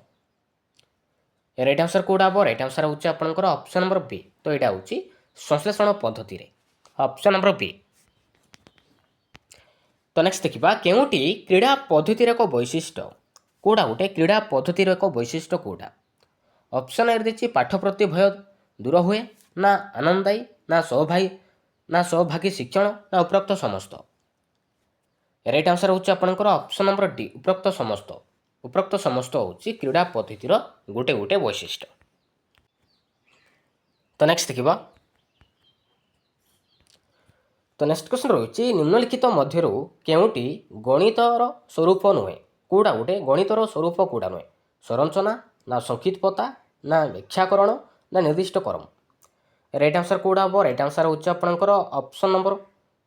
ରାଇଟ୍ ଆନ୍ସର୍ କେଉଁଟା ହେବ? ରାଇଟ୍ ଆନ୍ସର୍ ହେଉଛି ଆପଣଙ୍କର ଅପସନ୍ ନମ୍ବର ବି। ତ ଏଇଟା ହେଉଛି ସଂଶ୍ଳେଷଣ ପଦ୍ଧତିରେ, ଅପସନ୍ ନମ୍ବର ବି। ତ ନେକ୍ସଟ ଦେଖିବା, କେଉଁଟି କ୍ରୀଡ଼ା ପଦ୍ଧତିର ଏକ ବୈଶିଷ୍ଟ୍ୟ? କେଉଁଟା ଗୋଟେ କ୍ରୀଡ଼ା ପଦ୍ଧତିର ଏକ ବୈଶିଷ୍ଟ୍ୟ କେଉଁଟା? ଅପସନ୍ ଏ ଦେଇଛି, ପାଠ ପ୍ରତି ଭୟ ଦୂର ହୁଏ ନା ଆନନ୍ଦଦାୟୀ ନା ସହଭାଗୀ ଶିକ୍ଷଣ ନା ଉପରୋକ୍ତ ସମସ୍ତ? ରାଇଟ୍ ଆନ୍ସର୍ ହେଉଛି ଆପଣଙ୍କର ଅପସନ୍ ନମ୍ବର ଡି, ଉପରୋକ୍ତ ସମସ୍ତ। ଉପରୋକ୍ତ ସମସ୍ତ ହେଉଛି କ୍ରୀଡ଼ା ପଦ୍ଧତିର ଗୋଟେ ଗୋଟେ ବୈଶିଷ୍ଟ୍ୟ। ତ ନେକ୍ସଟ ଦେଖିବା, ତ ନେକ୍ସଟ କ୍ୱେଶ୍ଚନ୍ ରହିଛି, ନିମ୍ନଲିଖିତ ମଧ୍ୟରୁ କେଉଁଟି ଗଣିତର ସ୍ୱରୂପ ନୁହେଁ? କେଉଁଟା ଗୋଟେ ଗଣିତର ସ୍ୱରୂପ କେଉଁଟା ନୁହେଁ? ସଂରଚନା ନା ସଂକ୍ଷିପ୍ତତା ନା ବ୍ୟାଖ୍ୟାକରଣ ନା ନିର୍ଦ୍ଦିଷ୍ଟ କ୍ରମ? ରାଇଟ୍ ଆନ୍ସର୍ କେଉଁଟା ହେବ? ରାଇଟ୍ ଆନ୍ସର୍ ହେଉଛି ଆପଣଙ୍କର ଅପସନ୍ ନମ୍ବର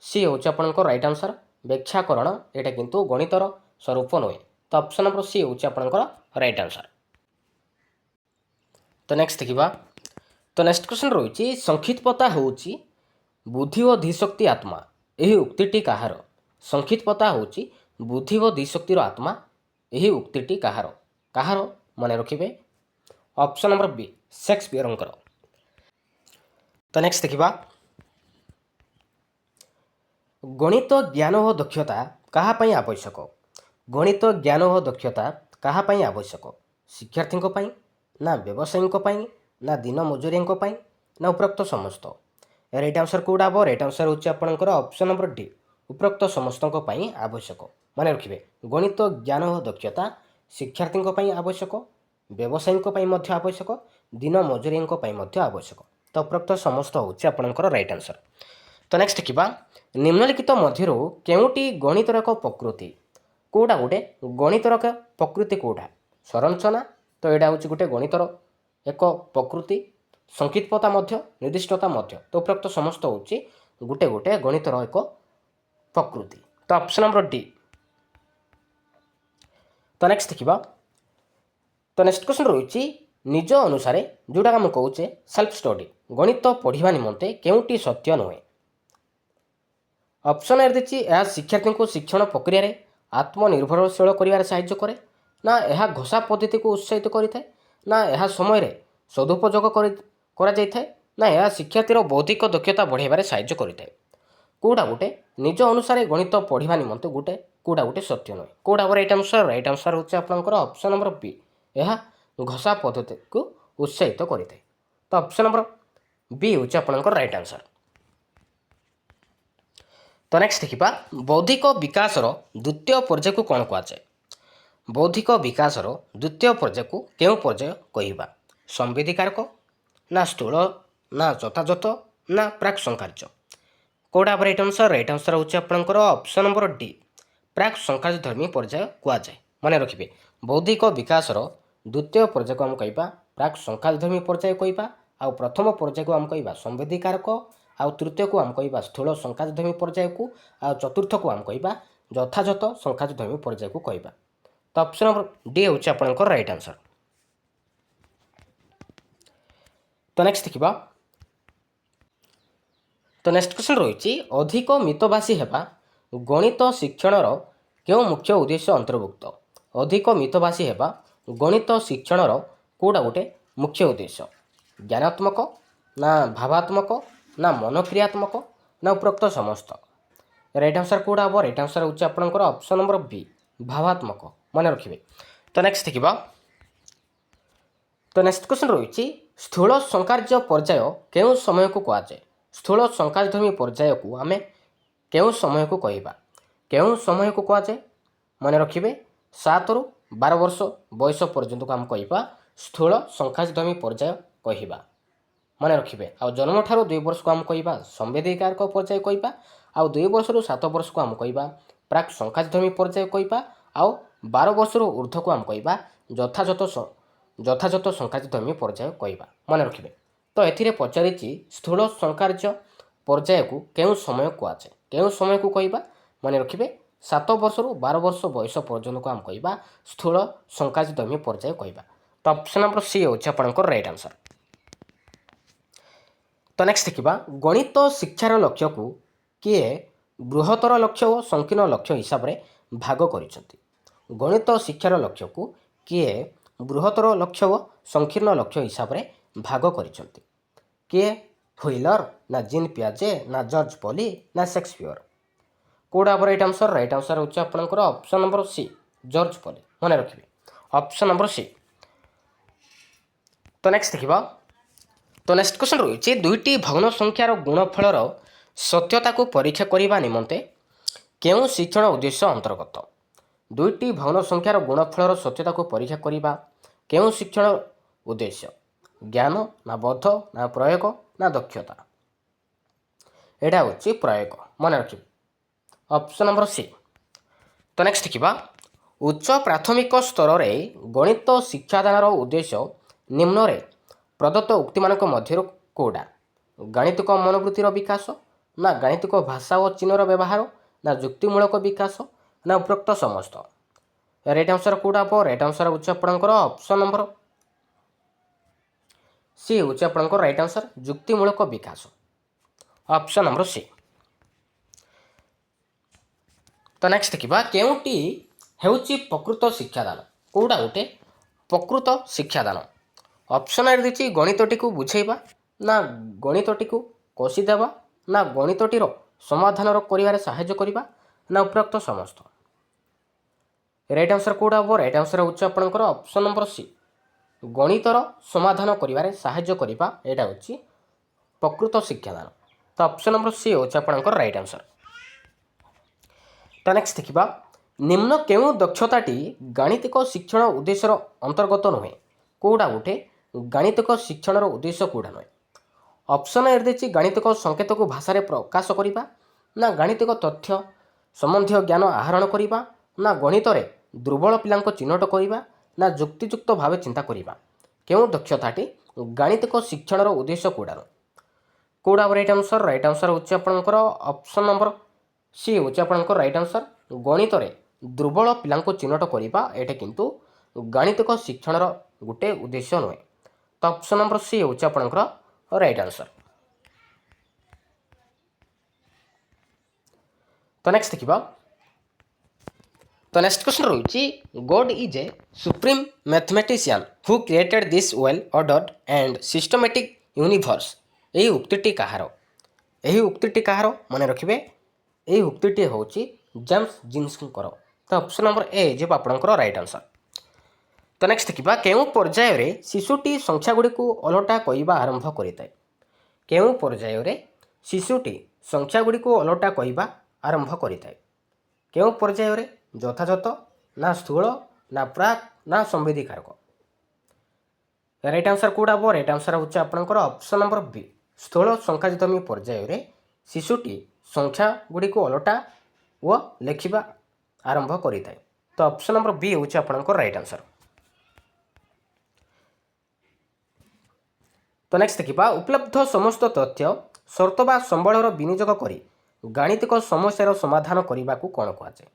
ସି ହେଉଛି ଆପଣଙ୍କର ରାଇଟ୍ ଆନ୍ସର୍, ବ୍ୟାଖ୍ୟାକରଣ। ଏଇଟା କିନ୍ତୁ ଗଣିତର ସ୍ୱରୂପ ନୁହେଁ। ତ ଅପସନ୍ ନମ୍ବର ସି ହେଉଛି ଆପଣଙ୍କର ରାଇଟ୍ ଆନ୍ସର୍। ତ ନେକ୍ସଟ ଦେଖିବା, ତ ନେକ୍ସଟ କ୍ୱେଶ୍ଚନ୍ ରହିଛି, ସଂକ୍ଷିପ୍ତତା ହେଉଛି ବୁଦ୍ଧି ଓ ଧୀଶକ୍ତି ଆତ୍ମା, ଏହି ଉକ୍ତିଟି କାହାର? ସଂକ୍ଷିପ୍ତତା ହେଉଛି ବୁଦ୍ଧି ଓ ଧୀଶକ୍ତିର ଆତ୍ମା, ଏହି ଉକ୍ତିଟି କାହାର? କାହାର? ମନେ ରଖିବେ, ଅପସନ୍ ନମ୍ବର ବି, ସେକ୍ସପିୟରଙ୍କର। ତ ନେକ୍ସଟ ଦେଖିବା, ଗଣିତ ଜ୍ଞାନ ଓ ଦକ୍ଷତା କାହା ପାଇଁ ଆବଶ୍ୟକ? ଗଣିତ ଜ୍ଞାନ ଓ ଦକ୍ଷତା କାହା ପାଇଁ ଆବଶ୍ୟକ? ଶିକ୍ଷାର୍ଥୀଙ୍କ ପାଇଁ ନା ବ୍ୟବସାୟୀଙ୍କ ପାଇଁ ନା ଦିନ ମଜୁରିଆଙ୍କ ପାଇଁ ନା ଉପରୋକ୍ତ ସମସ୍ତ? ରାଇଟ୍ ଆନ୍ସର୍ କେଉଁଟା ହେବ? ରାଇଟ୍ ଆନ୍ସର୍ ହେଉଛି ଆପଣଙ୍କର ଅପସନ୍ ନମ୍ବର ଡି, ଉପରୋକ୍ତ ସମସ୍ତଙ୍କ ପାଇଁ ଆବଶ୍ୟକ। ମନେ ରଖିବେ, ଗଣିତ ଜ୍ଞାନ ଓ ଦକ୍ଷତା ଶିକ୍ଷାର୍ଥୀଙ୍କ ପାଇଁ ଆବଶ୍ୟକ, ବ୍ୟବସାୟୀଙ୍କ ପାଇଁ ମଧ୍ୟ ଆବଶ୍ୟକ, ଦିନ ମଜୁରିଆଙ୍କ ପାଇଁ ମଧ୍ୟ ଆବଶ୍ୟକ। ତ ଉପରୋକ୍ତ ସମସ୍ତ ହେଉଛି ଆପଣଙ୍କର ରାଇଟ୍ ଆନ୍ସର୍। ତ ନେକ୍ସଟ ଦେଖିବା, ନିମ୍ନଲିଖିତ ମଧ୍ୟରୁ କେଉଁଟି ଗଣିତର ଏକ ପ୍ରକୃତି? କେଉଁଟା ଗୋଟେ ଗଣିତର ଏକ ପ୍ରକୃତି? କେଉଁଟା? ସଂରଚନା, ତ ଏଇଟା ହେଉଛି ଗୋଟେ ଗଣିତର ଏକ ପ୍ରକୃତି, ସଂକ୍ଷିପ୍ତତା ମଧ୍ୟ, ନିର୍ଦ୍ଦିଷ୍ଟତା ମଧ୍ୟ। ତ ଉପରୋକ୍ତ ସମସ୍ତ ହେଉଛି ଗୋଟେ ଗୋଟେ ଗଣିତର ଏକ ପ୍ରକୃତି। ତ ଅପସନ୍ ନମ୍ବର ଡି। ତ ନେକ୍ସଟ ଦେଖିବା, ତ ନେକ୍ସଟ କ୍ୱେଶ୍ଚନ୍ ରହିଛି, ନିଜ ଅନୁସାରେ ଯେଉଁଟା ଆମେ କହୁଛେ ସେଲ୍ଫ ଷ୍ଟଡି, ଗଣିତ ପଢ଼ିବା ନିମନ୍ତେ କେଉଁଟି ସତ୍ୟ ନୁହେଁ? ଅପସନ୍ ଏ ଦେଇଛି, ଏହା ଶିକ୍ଷାର୍ଥୀଙ୍କୁ ଶିକ୍ଷଣ ପ୍ରକ୍ରିୟାରେ ଆତ୍ମନିର୍ଭରଶୀଳ କରିବାରେ ସାହାଯ୍ୟ କରେ, ନା ଏହା ଘୋଷା ପଦ୍ଧତିକୁ ଉତ୍ସାହିତ କରିଥାଏ, ନା ଏହା ସମୟରେ ସଦୁପଯୋଗ କରାଯାଇଥାଏ, ନା ଏହା ଶିକ୍ଷାର୍ଥୀର ବୌଦ୍ଧିକ ଦକ୍ଷତା ବଢ଼ାଇବାରେ ସାହାଯ୍ୟ କରିଥାଏ। କେଉଁଟା ଗୋଟେ ନିଜ ଅନୁସାରେ ଗଣିତ ପଢ଼ିବା ନିମନ୍ତେ କେଉଁଟା ଗୋଟେ ସତ୍ୟ ନୁହେଁ? କେଉଁଟା ହେବ ରାଇଟ୍ ଆନ୍ସର୍? ରାଇଟ୍ ଆନ୍ସର୍ ହେଉଛି ଆପଣଙ୍କର ଅପସନ୍ ନମ୍ବର ବି, ଏହା ଘୋଷା ପଦ୍ଧତିକୁ ଉତ୍ସାହିତ କରିଥାଏ। ତ ଅପସନ୍ ନମ୍ବର ବି ହେଉଛି ଆପଣଙ୍କର ରାଇଟ୍ ଆନ୍ସର୍। ତ ନେକ୍ସଟ ଦେଖିବା, ବୌଦ୍ଧିକ ବିକାଶର ଦ୍ୱିତୀୟ ପର୍ଯ୍ୟାୟକୁ କ'ଣ କୁହାଯାଏ? ବୌଦ୍ଧିକ ବିକାଶର ଦ୍ୱିତୀୟ ପର୍ଯ୍ୟାୟକୁ କେଉଁ ପର୍ଯ୍ୟାୟ କହିବା? ସମ୍ବିଧିକାରକ, ନା ସ୍ଥୂଳ, ନା ଯଥାଯଥ, ନା ପ୍ରାକ୍ ସଂକାର୍ଯ୍ୟ? କେଉଁଟା ହେବ ରାଇଟ୍ ଆନ୍ସର୍? ରାଇଟ୍ ଆନ୍ସର୍ ହେଉଛି ଆପଣଙ୍କର ଅପସନ୍ ନମ୍ବର ଡି, ପ୍ରାକ୍ ସଂକାର୍ଯ୍ୟଧର୍ମୀ ପର୍ଯ୍ୟାୟ କୁହାଯାଏ। ମନେ ରଖିବେ, ବୌଦ୍ଧିକ ବିକାଶର ଦ୍ୱିତୀୟ ପର୍ଯ୍ୟାୟକୁ ଆମେ କହିବା ପ୍ରାକ୍ ସଂକାର୍ଯ୍ୟଧର୍ମୀ ପର୍ଯ୍ୟାୟ କହିବା, ଆଉ ପ୍ରଥମ ପର୍ଯ୍ୟାୟକୁ ଆମେ କହିବା ସମ୍ବିଧିକାରକ, ଆଉ ତୃତୀୟକୁ ଆମେ କହିବା ସ୍ଥୂଳ ସଂକାର୍ଯ୍ୟଧର୍ମୀ ପର୍ଯ୍ୟାୟକୁ, ଆଉ ଚତୁର୍ଥକୁ ଆମେ କହିବା ଯଥାଯଥ ସଂକାର୍ଯ୍ୟଧର୍ମୀ ପର୍ଯ୍ୟାୟକୁ କହିବା। ତ ଅପସନ୍ ନମ୍ବର ଡି ହେଉଛି ଆପଣଙ୍କର ରାଇଟ୍ ଆନ୍ସର୍। ତ ନେକ୍ସଟ ଦେଖିବା, ତ ନେକ୍ସଟ କ୍ୱେଶ୍ଚନ୍ ରହିଛି, ଅଧିକ ମିତଭାଷୀ ହେବା ଗଣିତ ଶିକ୍ଷଣର କେଉଁ ମୁଖ୍ୟ ଉଦ୍ଦେଶ୍ୟ ଅନ୍ତର୍ଭୁକ୍ତ? ଅଧିକ ମିତଭାଷୀ ହେବା ଗଣିତ ଶିକ୍ଷଣର କେଉଁଟା ଗୋଟେ ମୁଖ୍ୟ ଉଦ୍ଦେଶ୍ୟ? ଜ୍ଞାନାତ୍ମକ, ନା ଭାବାତ୍ମକ, ନା ମନକ୍ରିୟାତ୍ମକ, ନା ଉପରୋକ୍ତ ସମସ୍ତ? ରାଇଟ୍ ଆନ୍ସର୍ କେଉଁଟା ହେବ? ରାଇଟ୍ ଆନ୍ସର୍ ହେଉଛି ଆପଣଙ୍କର ଅପସନ୍ ନମ୍ବର ବି, ଭାବାତ୍ମକ। ମନେ ରଖିବେ। ତ ନେକ୍ସଟ ଦେଖିବା, ତ ନେକ୍ସଟ କ୍ୱେଶ୍ଚନ୍ ରହିଛି, ସ୍ଥୂଳ ସଂକାର୍ଯ୍ୟ ପର୍ଯ୍ୟାୟ କେଉଁ ସମୟକୁ କୁହାଯାଏ? ସ୍ଥୂଳ ସଂକାର୍ଯ୍ୟଧର୍ମୀ ପର୍ଯ୍ୟାୟକୁ ଆମେ କେଉଁ ସମୟକୁ କହିବା? କେଉଁ ସମୟକୁ କୁହାଯାଏ? ମନେ ରଖିବେ, 7ରୁ 12 ବର୍ଷ ବୟସ ପର୍ଯ୍ୟନ୍ତକୁ ଆମେ କହିବା ସ୍ଥୂଳ ସଂକାର୍ଯ୍ୟଧର୍ମୀ ପର୍ଯ୍ୟାୟ କହିବା। ମନେ ରଖିବେ, ଆଉ ଜନ୍ମଠାରୁ 2 ବର୍ଷକୁ ଆମେ କହିବା ସମ୍ବିଧିକାରକ ପର୍ଯ୍ୟାୟ କହିବା, ଆଉ 2 ବର୍ଷରୁ 7 ବର୍ଷକୁ ଆମେ କହିବା ପ୍ରାକ୍ ସଂକାର୍ଯ୍ୟଧର୍ମୀ ପର୍ଯ୍ୟାୟ କହିବା, ଆଉ 12 ବର୍ଷରୁ ଉର୍ଦ୍ଧ୍ୱକୁ ଆମେ କହିବା ଯଥାଯଥ ସଂକାର୍ଯ୍ୟଧର୍ମୀ ପର୍ଯ୍ୟାୟ କହିବା। ମନେ ରଖିବେ। ତ ଏଥିରେ ପଚାରିଛି, ସ୍ଥୂଳ ସଂକାର୍ଯ୍ୟ ପର୍ଯ୍ୟାୟକୁ କେଉଁ ସମୟ କୁହାଯାଏ? କେଉଁ ସମୟକୁ କହିବା? ମନେ ରଖିବେ, 7 ବର୍ଷରୁ 12 ବର୍ଷ ବୟସ ପର୍ଯ୍ୟନ୍ତକୁ ଆମେ କହିବା ସ୍ଥୂଳ ସଂକାର୍ଯ୍ୟଧର୍ମୀ ପର୍ଯ୍ୟାୟ କହିବା। ତ ଅପସନ୍ ନମ୍ବର ସି ହେଉଛି ଆପଣଙ୍କର ରାଇଟ୍ ଆନ୍ସର୍। ତ ନେକ୍ସଟ ଦେଖିବା, ଗଣିତ ଶିକ୍ଷାର ଲକ୍ଷ୍ୟକୁ କିଏ ବୃହତ୍ତର ଲକ୍ଷ୍ୟ ଓ ସଂକୀର୍ଣ୍ଣ ଲକ୍ଷ୍ୟ ହିସାବରେ ଭାଗ କରିଛନ୍ତି? ଗଣିତ ଶିକ୍ଷାର ଲକ୍ଷ୍ୟକୁ କିଏ ବୃହତ୍ତର ଲକ୍ଷ୍ୟ ଓ ସଂକୀର୍ଣ୍ଣ ଲକ୍ଷ୍ୟ ହିସାବରେ ଭାଗ କରିଛନ୍ତି? କିଏ ହୁଇଲର, ନା ଜିନ୍ ପିଆଜେ, ନା ଜର୍ଜ ପଲି, ନା ସେକ୍ସପିୟର? କେଉଁଟା ହେବ ରାଇଟ୍ ଆନ୍ସର୍? ରାଇଟ୍ ଆନ୍ସର୍ ହେଉଛି ଆପଣଙ୍କର ଅପସନ୍ ନମ୍ବର ସି, ଜର୍ଜ ପଲି। ମନେ ରଖିବେ, ଅପସନ୍ ନମ୍ବର ସି। ତ ନେକ୍ସଟ ଦେଖିବା, ତ ନେକ୍ସଟ କ୍ୱେଶ୍ଚନ୍ ରହିଛି, ଦୁଇଟି ଭଗ୍ନ ସଂଖ୍ୟାର ଗୁଣଫଳର ସତ୍ୟତାକୁ ପରୀକ୍ଷା କରିବା ନିମନ୍ତେ କେଉଁ ଶିକ୍ଷଣ ଉଦ୍ଦେଶ୍ୟ ଅନ୍ତର୍ଗତ? ଦୁଇଟି ଭଗ୍ନ ସଂଖ୍ୟାର ଗୁଣଫଳର ସତ୍ୟତାକୁ ପରୀକ୍ଷା କରିବା କେଉଁ ଶିକ୍ଷଣ ଉଦ୍ଦେଶ୍ୟ? ଜ୍ଞାନ, ନା ବୋଧ, ନା ପ୍ରୟୋଗ, ନା ଦକ୍ଷତା? ଏଇଟା ହେଉଛି ପ୍ରୟୋଗ। ମନେ ରଖିବେ, ଅପସନ୍ ନମ୍ବର ସି। ତ ନେକ୍ସଟ ଦେଖିବା, ଉଚ୍ଚ ପ୍ରାଥମିକ ସ୍ତରରେ ଗଣିତ ଶିକ୍ଷାଦାନର ଉଦ୍ଦେଶ୍ୟ ନିମ୍ନରେ ପ୍ରଦତ୍ତ ଉକ୍ତିମାନଙ୍କ ମଧ୍ୟରୁ କେଉଁଟା? ଗାଣିତିକ ମନୋବୃତ୍ତିର ବିକାଶ, ନା ଗାଣିତିକ ଭାଷା ଓ ଚିହ୍ନର ବ୍ୟବହାର, ନା ଯୁକ୍ତିମୂଳକ ବିକାଶ, ନା ଉପରୋକ୍ତ ସମସ୍ତ? ରାଇଟ୍ ଆନ୍ସର୍ କେଉଁଟା ହେବ? ରାଇଟ୍ ଆନ୍ସର୍ ହେଉଛି ଆପଣଙ୍କର ଅପସନ୍ ନମ୍ବର ସି ହେଉଛି ଆପଣଙ୍କର ରାଇଟ୍ ଆନ୍ସର୍, ଯୁକ୍ତିମୂଳକ ବିକାଶ। Option number C. ତ ନେକ୍ସଟ ଦେଖିବା, କେଉଁଟି ହେଉଛି ପ୍ରକୃତ ଶିକ୍ଷାଦାନ? କେଉଁଟା ଗୋଟେ ପ୍ରକୃତ ଶିକ୍ଷାଦାନ? ଅପସନ୍ ଏ ଦେଇଛି, ଗଣିତଟିକୁ ବୁଝେଇବା, ନା ଗଣିତଟିକୁ କଷିଦେବା, ନା ଗଣିତଟିର ସମାଧାନର କରିବାରେ ସାହାଯ୍ୟ କରିବା, ନା ଉପରୋକ୍ତ ସମସ୍ତ? ରାଇଟ୍ ଆନ୍ସର୍ କେଉଁଟା ହେବ? ରାଇଟ୍ ଆନ୍ସର୍ ହେଉଛି ଆପଣଙ୍କର ଅପସନ୍ ନମ୍ବର ସି, ଗଣିତର ସମାଧାନ କରିବାରେ ସାହାଯ୍ୟ କରିବା। ଏଇଟା ହେଉଛି ପ୍ରକୃତ ଶିକ୍ଷାଦାନ। ତ ଅପସନ୍ ନମ୍ବର ସି ହେଉଛି ଆପଣଙ୍କର ରାଇଟ୍ ଆନ୍ସର୍। ତ ନେକ୍ସଟ ଦେଖିବା, ନିମ୍ନ କେଉଁ ଦକ୍ଷତାଟି ଗାଣିତିକ ଶିକ୍ଷଣ ଉଦ୍ଦେଶ୍ୟର ଅନ୍ତର୍ଗତ ନୁହେଁ? କେଉଁଟା ଗୋଟେ ଗାଣିତିକ ଶିକ୍ଷଣର ଉଦ୍ଦେଶ୍ୟ କେଉଁଟା ନୁହେଁ? ଅପସନ୍ ଏ ଦେଇଛି ଗାଣିତିକ ସଂକେତକୁ ଭାଷାରେ ପ୍ରକାଶ କରିବା, ନା ଗାଣିତିକ ତଥ୍ୟ ସମ୍ବନ୍ଧୀୟ ଜ୍ଞାନ ଆହରଣ କରିବା, ନା ଗଣିତରେ ଦୁର୍ବଳ ପିଲାଙ୍କୁ ଚିହ୍ନଟ କରିବା, ନା ଯୁକ୍ତିଯୁକ୍ତ ଭାବେ ଚିନ୍ତା କରିବା। କେଉଁ ଦକ୍ଷତାଟି ଗାଣିତିକ ଶିକ୍ଷଣର ଉଦ୍ଦେଶ୍ୟ କେଉଁଟା ନୁହେଁ? କେଉଁଟା ରାଇଟ୍ ଆନ୍ସର୍? ରାଇଟ୍ ଆନ୍ସର୍ ହେଉଛି ଆପଣଙ୍କର ଅପସନ୍ ନମ୍ବର ସି ହେଉଛି ଆପଣଙ୍କର ରାଇଟ୍ ଆନ୍ସର୍। ଗଣିତରେ ଦୁର୍ବଳ ପିଲାଙ୍କୁ ଚିହ୍ନଟ କରିବା ଏଇଟା କିନ୍ତୁ ଗାଣିତିକ ଶିକ୍ଷଣର ଗୋଟେ ଉଦ୍ଦେଶ୍ୟ ନୁହେଁ। ତ ଅପସନ୍ ନମ୍ବର ସି ହେଉଛି ଆପଣଙ୍କର ରାଇଟ୍ ଆନ୍ସର୍। ତ ନେକ୍ସଟ ଦେଖିବା, ତ ନେକ୍ସଟ କ୍ୱେଶ୍ଚନ୍ ରହୁଛି, God is a supreme mathematician who created this well ordered and systematic universe. ଏହି ଉକ୍ତିଟି କାହାର? ଏହି ଉକ୍ତିଟି କାହାର ମନେ ରଖିବେ, ଏହି ଉକ୍ତିଟି ହେଉଛି ଜେମ୍ସ ଜିନ୍ସଙ୍କର। ତ ଅପସନ୍ ନମ୍ବର ଏ ଯିବ ଆପଣଙ୍କର ରାଇଟ୍ ଆନ୍ସର୍। ତ ନେକ୍ସଟ ଦେଖିବା, କେଉଁ ପର୍ଯ୍ୟାୟରେ ଶିଶୁଟି ସଂଖ୍ୟାଗୁଡ଼ିକୁ ଓଲଟା କହିବା ଆରମ୍ଭ କରିଥାଏ? କେଉଁ ପର୍ଯ୍ୟାୟରେ ଶିଶୁଟି ସଂଖ୍ୟାଗୁଡ଼ିକୁ ଓଲଟା କହିବା ଆରମ୍ଭ କରିଥାଏ? କେଉଁ ପର୍ଯ୍ୟାୟରେ? ଯଥାଯଥ, ନା ସ୍ଥୂଳ, ନା ପ୍ରାକ୍, ନା ସମ୍ବିଧିକାରକ। ରାଇଟ୍ ଆନ୍ସର୍ କେଉଁଟା ହେବ? ରାଇଟ୍ ଆନ୍ସର୍ ହେଉଛି ଆପଣଙ୍କର ଅପସନ୍ ନମ୍ବର ବି, ସ୍ଥୂଳ ସଂଖ୍ୟାଜିତମୀ ପର୍ଯ୍ୟାୟରେ ଶିଶୁଟି ସଂଖ୍ୟାଗୁଡ଼ିକୁ ଓଲଟା ଓ ଲେଖିବା ଆରମ୍ଭ କରିଥାଏ। ତ ଅପସନ୍ ନମ୍ବର ବି ହେଉଛି ଆପଣଙ୍କର ରାଇଟ୍ ଆନ୍ସର୍। ତ ନେକ୍ସଟ ଦେଖିବା, ଉପଲବ୍ଧ ସମସ୍ତ ତଥ୍ୟ ସର୍ତ୍ତ ବା ସମ୍ବଳର ବିନିଯୋଗ କରି ଗାଣିତିକ ସମସ୍ୟାର ସମାଧାନ କରିବାକୁ କ'ଣ କୁହାଯାଏ?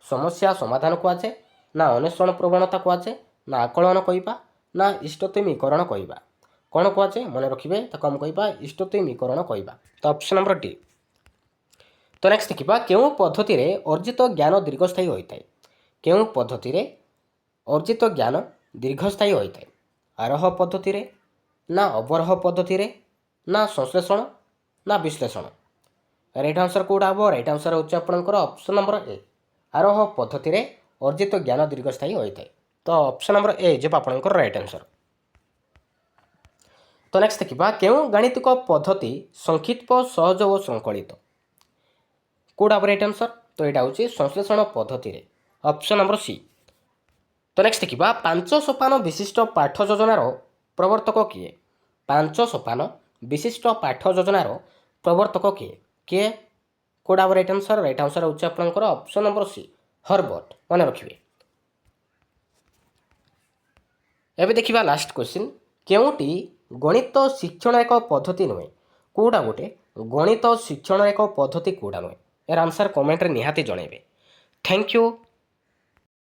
ସମସ୍ୟା ସମାଧାନ କୁହାଯାଏ, ନା ଅନ୍ୱେଷଣ ପ୍ରବଣତା କୁହାଯାଏ, ନା ଆକଳନ କହିବା, ନା ଇଷ୍ଟତମୀକରଣ କହିବା। କ'ଣ କୁହାଯାଏ ମନେ ରଖିବେ, ତାକୁ ଆମେ କହିବା ଇଷ୍ଟତମୀକରଣ କହିବା। ତ ଅପସନ୍ ନମ୍ବର ଡି। ତ ନେକ୍ସଟ ଦେଖିବା, କେଉଁ ପଦ୍ଧତିରେ ଅର୍ଜିତ ଜ୍ଞାନ ଦୀର୍ଘସ୍ଥାୟୀ ହୋଇଥାଏ? କେଉଁ ପଦ୍ଧତିରେ ଅର୍ଜିତ ଜ୍ଞାନ ଦୀର୍ଘସ୍ଥାୟୀ ହୋଇଥାଏ? ଆରୋହ ପଦ୍ଧତିରେ, ନା ଅବରୋହ ପଦ୍ଧତିରେ, ନା ସଂଶ୍ଳେଷଣ, ନା ବିଶ୍ଳେଷଣ। ରାଇଟ୍ ଆନ୍ସର୍ କେଉଁଟା ହେବ? ରାଇଟ୍ ଆନ୍ସର୍ ହେଉଛି ଆପଣଙ୍କର ଅପସନ୍ ନମ୍ବର ଏ, ଆରୋହ ପଦ୍ଧତିରେ ଅର୍ଜିତ ଜ୍ଞାନ ଦୀର୍ଘସ୍ଥାୟୀ ହୋଇଥାଏ। ତ ଅପସନ୍ ନମ୍ବର ଏ ଯିବ ଆପଣଙ୍କର ରାଇଟ୍ ଆନ୍ସର୍। ତ ନେକ୍ସଟ ଦେଖିବା, କେଉଁ ଗାଣିତିକ ପଦ୍ଧତି ସଂକ୍ଷିପ୍ତ, ସହଜ ଓ ଶୃଙ୍ଖଳିତ? କେଉଁଟା ରାଇଟ୍ ଆନ୍ସର୍? ତ ଏଇଟା ହେଉଛି ସଂଶ୍ଳେଷଣ ପଦ୍ଧତିରେ, ଅପସନ୍ ନମ୍ବର ସି। ତ ନେକ୍ସଟ ଦେଖିବା, 5 ସୋପାନ ବିଶିଷ୍ଟ ପାଠ ଯୋଜନାର ପ୍ରବର୍ତ୍ତକ କିଏ? 5 ସୋପାନ ବିଶିଷ୍ଟ ପାଠ ଯୋଜନାର ପ୍ରବର୍ତ୍ତକ କିଏ? କିଏ? କେଉଁଟା ରାଇଟ୍ ଆନ୍ସର୍? ରାଇଟ୍ ଆନ୍ସର୍ ହେଉଛି ଆପଣଙ୍କର ଅପସନ୍ ନମ୍ବର ସି, ହର୍ବର୍ଟ। ମନେ ରଖିବେ। ଏବେ ଦେଖିବା ଲାଷ୍ଟ କ୍ୱେଶ୍ଚିନ୍, କେଉଁଟି ଗଣିତ ଶିକ୍ଷଣ ଏକ ପଦ୍ଧତି ନୁହେଁ? କେଉଁଟା ଗୋଟେ ଗଣିତ ଶିକ୍ଷଣ ଏକ ପଦ୍ଧତି କେଉଁଟା ନୁହେଁ? ଏହାର ଆନ୍ସର୍ କମେଣ୍ଟରେ ନିହାତି ଜଣାଇବେ। Thank you.